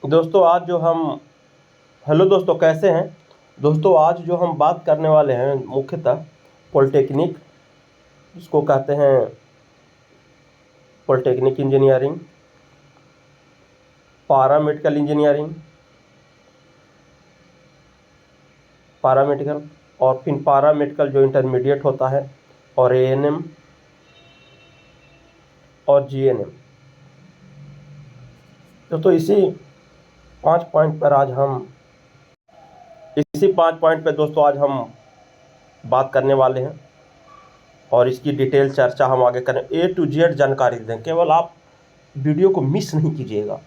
दोस्तों आज जो हम हेलो दोस्तों, कैसे हैं दोस्तों। आज जो हम बात करने वाले हैं मुख्यतः पॉलिटेक्निक, इसको कहते हैं polytechnic engineering, paramedical engineering, paramedical और फिर पारामेडिकल जो इंटरमीडिएट होता है, और एएनएम और जीएनएम। दोस्तों इसी 5 पॉइंट पर दोस्तों आज हम बात करने वाले हैं और इसकी डिटेल चर्चा हम आगे करें। A to Z जानकारी दें, केवल आप वीडियो को मिस नहीं कीजिएगा।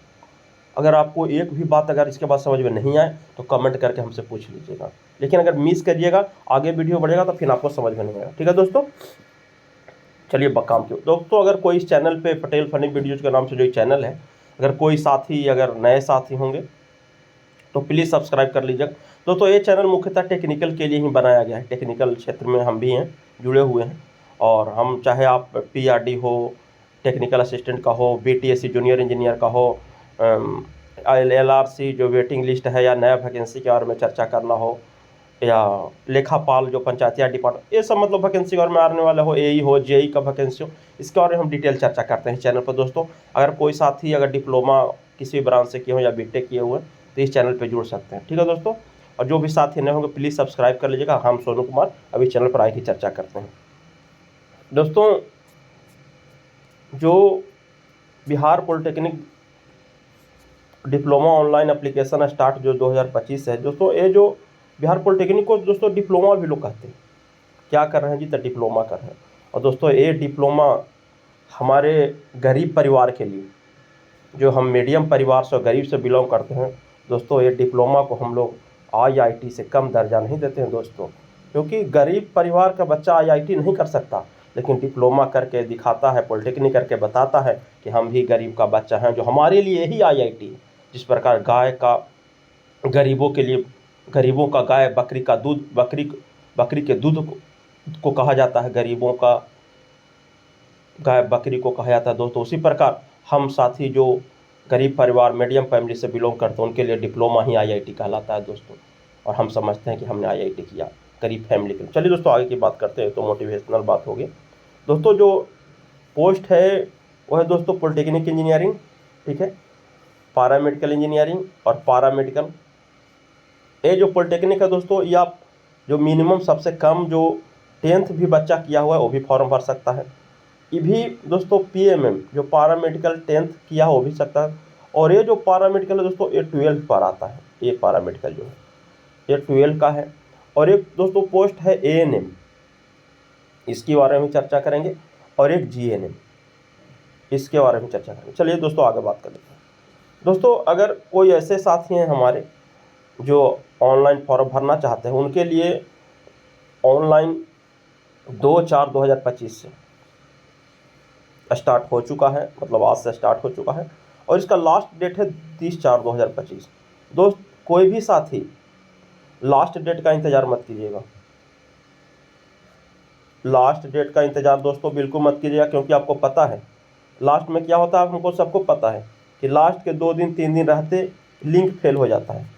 अगर आपको एक भी बात अगर इसके बाद समझ में नहीं आए तो कमेंट करके हमसे पूछ लीजिएगा, लेकिन अगर मिस करिएगा आगे वीडियो बढ़ेगा तो फिर आपको समझ में नहीं आएगा। ठीक है दोस्तों, चलिए बकाम क्यों दोस्तों। अगर कोई इस चैनल पे पटेल फनी वीडियोज़ के नाम से जो चैनल है, अगर कोई साथी अगर नए साथी होंगे तो प्लीज़ सब्सक्राइब कर लीजिएगा। दोस्तों ये चैनल मुख्यतः टेक्निकल के लिए ही बनाया गया है। टेक्निकल क्षेत्र में हम भी हैं, जुड़े हुए हैं, और हम चाहे आप पीआरडी हो, टेक्निकल असिस्टेंट का हो, बीटीएससी जूनियर इंजीनियर का हो, एलआरसी जो वेटिंग लिस्ट है या नया वैकेंसी के बारे में चर्चा करना हो, या लेखापाल जो पंचायती राज डिपार्टमेंट, ये सब मतलब वैकेंसी के बारे में आने वाला हो, एई हो, जेई का वैकेंसी हो, इसके बारे में हम डिटेल चर्चा करते हैं इस चैनल पर। दोस्तों अगर कोई साथी अगर डिप्लोमा किसी भी ब्रांच से किए हो या बीटेक किए हुए तो इस चैनल पे जुड़ सकते हैं। ठीक है दोस्तों, और जो भी साथी नए होंगे प्लीज़ सब्सक्राइब कर लीजिएगा। हम सोनू कुमार अभी चैनल पर आई की चर्चा करते हैं। दोस्तों जो Bihar polytechnic diploma online application start जो 2025 है दोस्तों, ये जो बिहार पॉलिटेक्निक को दोस्तों डिप्लोमा भी लोग कहते हैं। क्या कर रहे हैं जी, तो डिप्लोमा कर रहे हैं। और दोस्तों ये डिप्लोमा हमारे गरीब परिवार के लिए, जो हम मीडियम परिवार से गरीब से बिलोंग करते हैं दोस्तों, ये डिप्लोमा को हम लोग आईआईटी से कम दर्जा नहीं देते हैं दोस्तों, क्योंकि गरीब परिवार का बच्चा आईआईटी नहीं कर सकता, लेकिन डिप्लोमा करके दिखाता है, पॉलिटेक्निक करके बताता है कि हम भी गरीब का बच्चा हैं, जो हमारे लिए ही आईआईटी है। जिस प्रकार गाय का गरीबों के लिए, गरीबों का गाय, बकरी का दूध, बकरी के दूध को कहा जाता है, गरीबों का गाय बकरी को कहा जाता है दोस्तों, उसी प्रकार हम साथी जो गरीब परिवार मीडियम फैमिली से बिलोंग करते हैं उनके लिए डिप्लोमा ही आईआईटी कहलाता है दोस्तों। और हम समझते हैं कि हमने आईआईटी किया गरीब फैमिली के लिए। चलिए दोस्तों आगे की बात करते हैं, तो मोटिवेशनल बात होगी दोस्तों। जो पोस्ट है वो है दोस्तों पॉलिटेक्निक इंजीनियरिंग, ठीक है, पारामेडिकल इंजीनियरिंग और पारामेडिकल। ये जो पॉलिटेक्निक है दोस्तों, ये आप जो मिनिमम सबसे कम जो 10th भी बच्चा किया हुआ है वो भी फॉर्म भर सकता है। ये भी दोस्तों पीएमएम जो पारामेडिकल 10th किया हो भी सकता है। और ये जो पारामेडिकल है दोस्तों, ये 12th पर आता है। ये पारामेडिकल जो है ये 12 का है। और एक दोस्तों पोस्ट है एएनएम, इसके बारे में चर्चा करेंगे, और एक जीएनएम, इसके बारे में चर्चा करेंगे। चलिए दोस्तों आगे बात कर लेते हैं। दोस्तों अगर कोई ऐसे साथी हैं हमारे जो ऑनलाइन फॉर्म भरना चाहते हैं, उनके लिए ऑनलाइन 2/4/2025 से स्टार्ट हो चुका है, मतलब आज से स्टार्ट हो चुका है, और इसका लास्ट डेट है 30/4/2025। दोस्त कोई भी साथी लास्ट डेट का इंतज़ार मत कीजिएगा, लास्ट डेट का इंतज़ार दोस्तों बिल्कुल मत कीजिएगा, क्योंकि आपको पता है लास्ट में क्या होता है, हमको सबको पता है कि लास्ट के 2 दिन 3 दिन रहते लिंक फेल हो जाता है।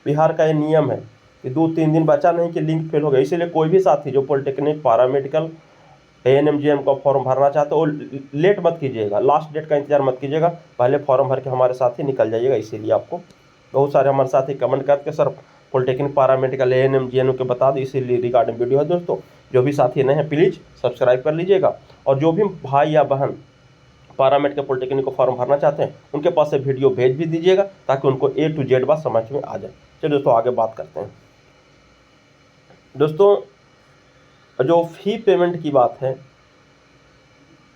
बिहार का ये नियम है कि 2-3 दिन बचा नहीं कि लिंक फेल हो गया। इसीलिए कोई भी साथी जो पॉलिटेक्निक, पारामेडिकल, एएनएम जीएम का फॉर्म भरना चाहते हो लेट मत कीजिएगा, लास्ट डेट का इंतजार मत कीजिएगा, पहले फॉर्म भर के हमारे साथ ही निकल जाइएगा। इसीलिए आपको बहुत सारे हमारे साथी कमेंट करके sir polytechnic, paramedical, ANM GM के बता दो, इसीलिए रिगार्डिंग वीडियो है दोस्तों। जो भी साथी नए हैं प्लीज़ सब्सक्राइब कर लीजिएगा, और जो भी भाई या बहन पारामेडिकल पॉलिटेक्निक को फॉर्म भरना चाहते हैं उनके पास से वीडियो भेज भी दीजिएगा, ताकि उनको A to Z बात समझ में आ जाए। चलिए दोस्तों आगे बात करते हैं। दोस्तों जो फ़ी पेमेंट की बात है,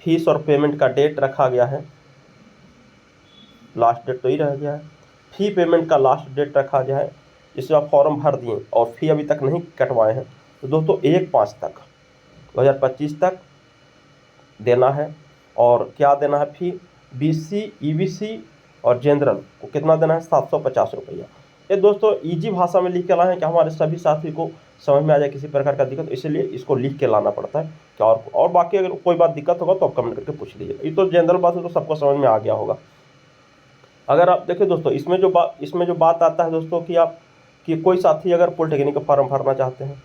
फीस और पेमेंट का डेट रखा गया है, लास्ट डेट तो ही रह गया है। फ़ी पेमेंट का लास्ट डेट रखा गया है, जिससे आप फॉर्म भर दिए और फ़ी अभी तक नहीं कटवाए हैं तो दोस्तों 1/5 तक 2025 तक देना है। और क्या देना है फ़ी, बीसी, ईबीसी और जनरल को कितना देना है, 750 रुपया। ये दोस्तों ईजी भाषा में लिख के लाए हैं कि हमारे सभी साथी को समझ में आ जाए किसी प्रकार का दिक्कत, इसलिए इसको लिख के लाना पड़ता है क्या। और बाकी अगर कोई बात दिक्कत होगा तो आप कमेंट करके पूछ लीजिए। ये तो जनरल बात है तो सबको समझ में आ गया होगा। अगर आप देखिए दोस्तों, इसमें जो बात आता है दोस्तों कि कोई साथी अगर पॉलिटेक्निक का फॉर्म भरना चाहते हैं,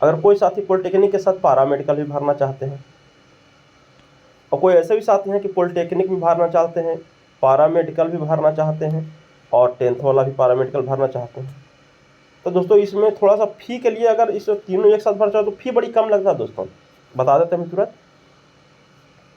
अगर कोई साथी पॉलिटेक्निक के साथ पारा मेडिकल भी भरना चाहते हैं, और कोई ऐसे भी साथी हैं कि पॉलिटेक्निक भी भरना चाहते हैं, पारा मेडिकल भी भरना चाहते हैं और 10th वाला भी पारा मेडिकल भरना चाहते हैं, तो दोस्तों इसमें थोड़ा सा फ़ी के लिए, अगर इस तीनों एक साथ भर चाहो तो फ़ी बड़ी कम लगता है दोस्तों, बता देते हैं तुरंत।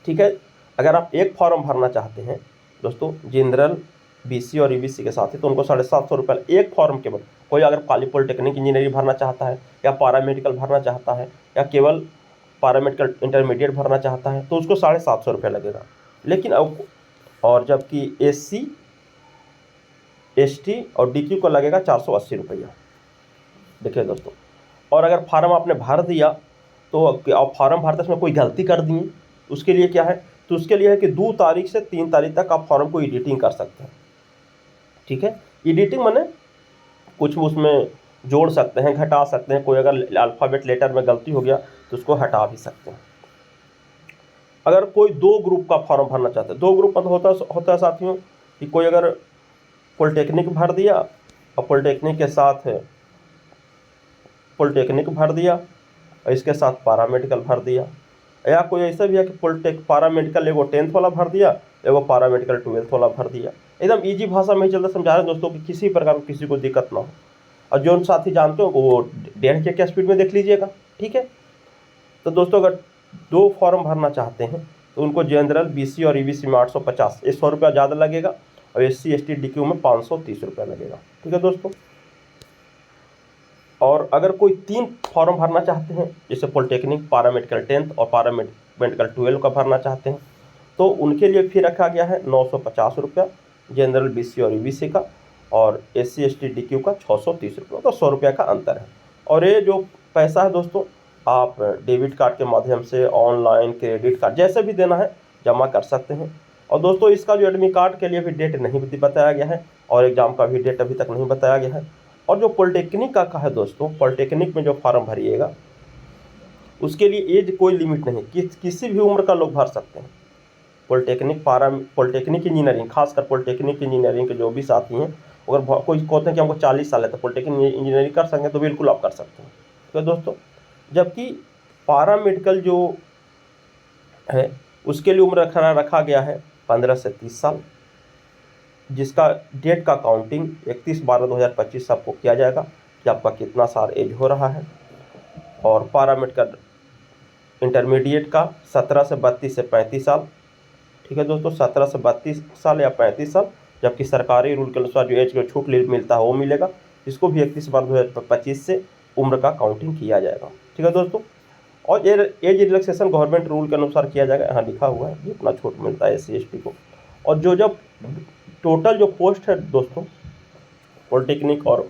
ठीक है, अगर आप एक फॉर्म भरना चाहते हैं दोस्तों जनरल, बीसी और ईबीसी के साथ ही, तो उनको 750 रुपये एक फॉर्म केवल। कोई अगर खाली पॉलिटेक्निक इंजीनियरिंग भरना चाहता है या पारा मेडिकल भरना चाहता है या केवल पारा मेडिकल इंटरमीडिएट भरना चाहता है तो उसको 750 रुपये लगेगा। लेकिन अब और जबकि SC ST और DQ को लगेगा 480 रुपया। देखिए दोस्तों, और अगर फार्म आपने भर दिया तो आप फार्म भरते समय कोई गलती कर दिए, उसके लिए क्या है, तो उसके लिए है कि 2 तारीख से 3 तारीख तक आप फॉर्म को एडिटिंग कर सकते हैं। ठीक है, एडिटिंग माने कुछ उसमें जोड़ सकते हैं, घटा सकते हैं, कोई अगर अल्फ़ाबेट लेटर में गलती हो गया तो उसको हटा भी सकते हैं। अगर कोई 2 ग्रुप का फॉर्म भरना चाहते हैं, 2 ग्रुप मतलब होता है साथियों कि कोई अगर पॉलिटेक्निक भर दिया और पॉलिटेक्निक के साथ पॉलिटेक्निक भर दिया और इसके साथ पारा मेडिकल भर दिया, या कोई ऐसा भी है कि पारा मेडिकल एगो 10th वाला भर दिया, एगो पारा मेडिकल 12th वाला भर दिया। एकदम ईजी भाषा में ही चलते समझा रहे हैं दोस्तों कि किसी प्रकार की किसी को दिक्कत ना हो। और जो साथी जानते हो वो 1.5 के स्पीड में देख लीजिएगा। ठीक है, तो दोस्तों अगर 2 फॉर्म भरना चाहते हैं तो उनको जनरल, BC और EBC में 850, 100 रुपया ज़्यादा लगेगा, और SC ST DQ में 530 रुपया लगेगा। ठीक है दोस्तों, और अगर कोई 3 फॉर्म भरना चाहते हैं, जैसे पॉलिटेक्निक, पारा मेडिकल 10th और पारा मेडिकल 12 का भरना चाहते हैं, तो उनके लिए फी रखा गया है 950 रुपया जनरल, BC और EBC का, और SC ST DQ का 630 रुपये, तो 100 रुपये का अंतर है। और ये जो पैसा है दोस्तों, आप डेबिट कार्ड के माध्यम से, ऑनलाइन, क्रेडिट कार्ड, जैसे भी देना है जमा कर सकते हैं। और दोस्तों इसका जो एडमिट कार्ड के लिए भी डेट नहीं बताया गया है, और एग्ज़ाम का भी डेट अभी तक नहीं बताया गया है। और जो पॉलिटेक्निक का है दोस्तों, पॉलिटेक्निक में जो फॉर्म भरिएगा उसके लिए एज कोई लिमिट नहीं, किसी भी उम्र का लोग भर सकते हैं। पॉलिटेक्निक इंजीनियरिंग, खासकर पॉलिटेक्निक इंजीनियरिंग के जो भी साथी हैं, अगर कोई कहते हैं कि हमको 40 साल है तो पॉलिटेक्निक इंजीनियरिंग कर सकते हैं, तो बिल्कुल आप कर सकते हैं। तो दोस्तों, जबकि पारा मेडिकल जो है उसके लिए उम्र रखा गया है 15 से 30 साल, जिसका डेट का काउंटिंग 31/12/2025 आपको किया जाएगा कि आपका कितना साल एज हो रहा है। और पारा मेडिकल इंटरमीडिएट का 17 से 32 से 35 साल। ठीक है दोस्तों, 17 से 32 साल या 35 साल, जबकि सरकारी रूल के अनुसार जो एज का छूट मिलता है वो मिलेगा। इसको भी 31/12/2025 से उम्र का काउंटिंग किया जाएगा। ठीक है दोस्तों, और एज रिलैक्सेशन गवर्नमेंट रूल के अनुसार किया जाएगा, यहाँ लिखा हुआ है जितना छूट मिलता है SC ST को। और जब टोटल जो पोस्ट है दोस्तों पॉलिटेक्निक और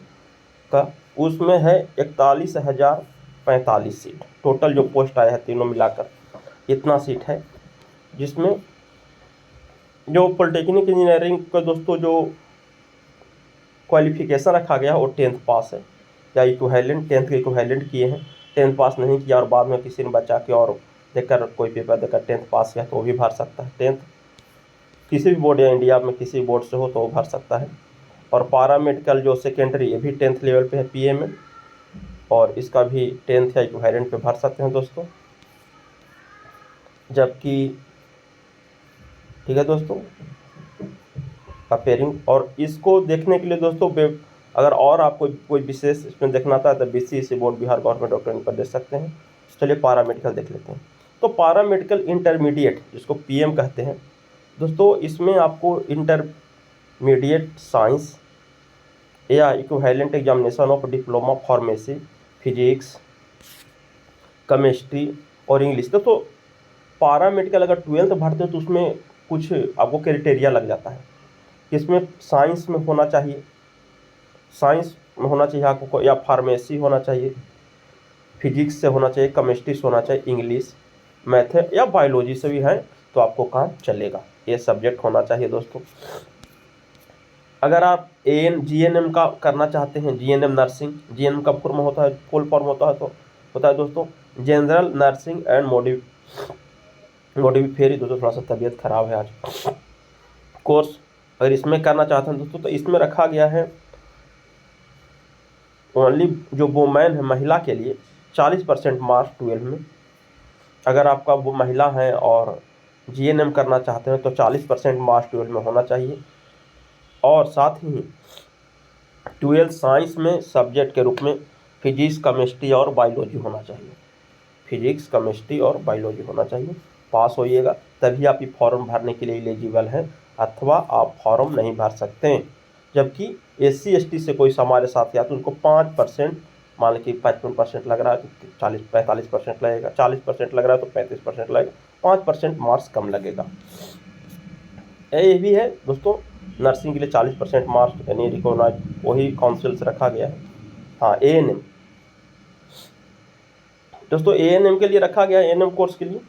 का, उसमें है 41,045 सीट। टोटल जो पोस्ट आया है तीनों मिलाकर इतना सीट है, जिसमें जो पॉलिटेक्निक इंजीनियरिंग का दोस्तों जो क्वालिफिकेशन रखा गया है वो 10th पास है या इक्विवेलेंट, 10th के इक्विवेलेंट किए हैं। 10th पास नहीं किया और बाद में किसी ने बचा के और देकर कोई पेपर देकर 10th पास किया तो वो भी भर सकता है। 10th किसी भी बोर्ड या इंडिया में किसी बोर्ड से हो तो वो भर सकता है। और पारा मेडिकल जो सेकेंडरी, ये भी 10th लेवल पे है PA में, और इसका भी 10th या इक्विवेलेंट पे भर सकते हैं दोस्तों। जबकि ठीक है दोस्तों, अपेयरिंग, और इसको देखने के लिए दोस्तों अगर और आपको कोई विशेष इसमें देखना था तो BCEC board, Bihar government document पर देख सकते हैं। चलिए पारा मेडिकल देख लेते हैं। तो पारा मेडिकल इंटरमीडिएट, जिसको PM कहते हैं दोस्तों, इसमें आपको इंटरमीडिएट साइंस या equivalent examination of diploma pharmacy, physics, chemistry और इंग्लिश। दोस्तों पारा मेडिकल अगर 12th भरते हो तो उसमें कुछ आपको क्राइटेरिया लग जाता है कि इसमें साइंस में होना चाहिए, आपको, या फार्मेसी होना चाहिए, फिजिक्स से होना चाहिए, केमिस्ट्री से होना चाहिए, इंग्लिश, मैथ या बायोलॉजी से भी है तो आपको काम चलेगा। ये सब्जेक्ट होना चाहिए दोस्तों। अगर आप GNM का करना चाहते हैं, GNM नर्सिंग, GNM का फुल फॉर्म होता है दोस्तों जनरल नर्सिंग एंड मोडिफायरी। दोस्तों थोड़ा सा तबीयत खराब है आज। कोर्स अगर इसमें करना चाहते हैं दोस्तों तो इसमें रखा गया है ओनली जो वुमेन है, महिला के लिए 40% मार्क्स 12 में। अगर आपका वो महिला है और जीएनएम करना चाहते हैं तो 40% मार्क्स 12 में होना चाहिए। और साथ ही 12 साइंस में सब्जेक्ट के रूप में फिजिक्स, केमिस्ट्री और बायोलॉजी होना चाहिए। फिजिक्स, केमिस्ट्री और बायोलॉजी होना चाहिए। पास होइएगा तभी आप ये फॉर्म भरने के लिए एलिजिबल हैं, अथवा आप फॉर्म नहीं भर सकते हैं। जबकि SC ST से कोई हमारे साथ या तो उनको 5%, मान लीजिए 55% लग रहा है तो 45% लगेगा, 40% लग रहा है तो 35% लगेगा, 5% मार्क्स कम लगेगा। ये भी है दोस्तों, नर्सिंग के लिए 40% मार्क्स यानी रिकॉग्नाइज वही काउंसिल से रखा गया है। हाँ, ANM दोस्तों, ANM के लिए रखा गया है, ANM कोर्स के लिए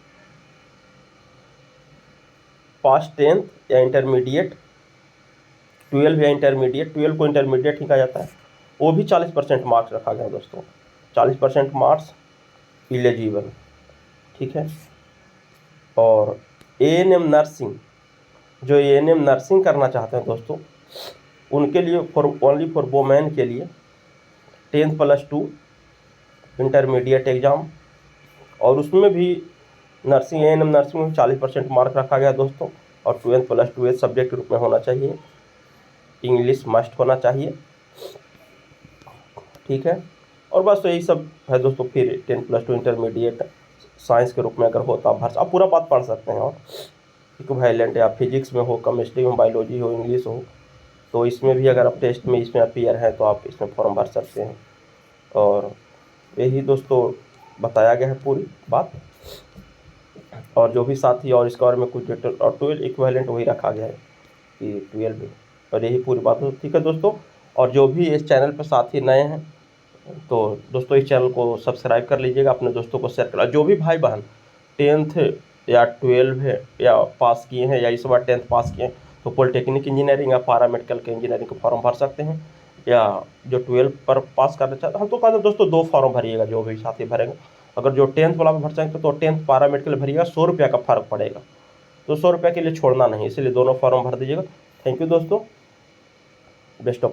पास 10th या इंटरमीडिएट, 12 या इंटरमीडिएट, 12 को इंटरमीडिएट ही कहा जाता है, वो भी 40% मार्क्स रखा गया है दोस्तों। 40% मार्क्स एलिजिबल, ठीक है। और ANM नर्सिंग, जो ANM नर्सिंग करना चाहते हैं दोस्तों, उनके लिए ओनली फॉर वुमेन के लिए 10th+2 इंटरमीडिएट एग्ज़ाम, और उसमें भी नर्सिंग, ANM नर्सिंग में 40% मार्क रखा गया दोस्तों। और 12th+2 सब्जेक्ट के रूप में होना चाहिए, इंग्लिश मस्ट होना चाहिए, ठीक है। और बस यही सब है दोस्तों। फिर 10th+2 इंटरमीडिएट साइंस के रूप में अगर हो तो आप पूरा बात पढ़ सकते हैं। और इक्विवेलेंट या फिजिक्स में हो, केमिस्ट्री में, बायोलॉजी हो, इंग्लिश हो, तो इसमें भी अगर आप टेस्ट में इसमें अपीयर है तो आप इसमें फॉर्म भर सकते हैं। और यही दोस्तों बताया गया है पूरी बात। और जो भी साथी और इसके बारे में कुछ डिटेल, और 12 इक्विवेलेंट वही रखा गया है कि 12 में, और यही पूरी बात हो, ठीक है दोस्तों। और जो भी इस चैनल पर साथी नए हैं तो दोस्तों इस चैनल को सब्सक्राइब कर लीजिएगा, अपने दोस्तों को शेयर कर। जो भी भाई बहन 10th या 12 है या पास किए हैं, या इस बार 10th पास किए हैं, तो पॉलिटेक्निक इंजीनियरिंग या पैरामेडिकल के इंजीनियरिंग का फॉर्म भर सकते हैं। या जो 12 पर पास करना चाहते हैं, हम तो कहते हैं दोस्तों 2 फॉर्म भरिएगा, जो भी साथी भरेंगे। अगर जो 10th वाला भर सकते तो 10th पैरामेडिकल भरिएगा, 100 रुपये का फ़र्क पड़ेगा, तो 100 रुपये के लिए छोड़ना नहीं, इसीलिए दोनों फॉर्म भर दीजिएगा। थैंक यू दोस्तों, बेस्ट ऑफ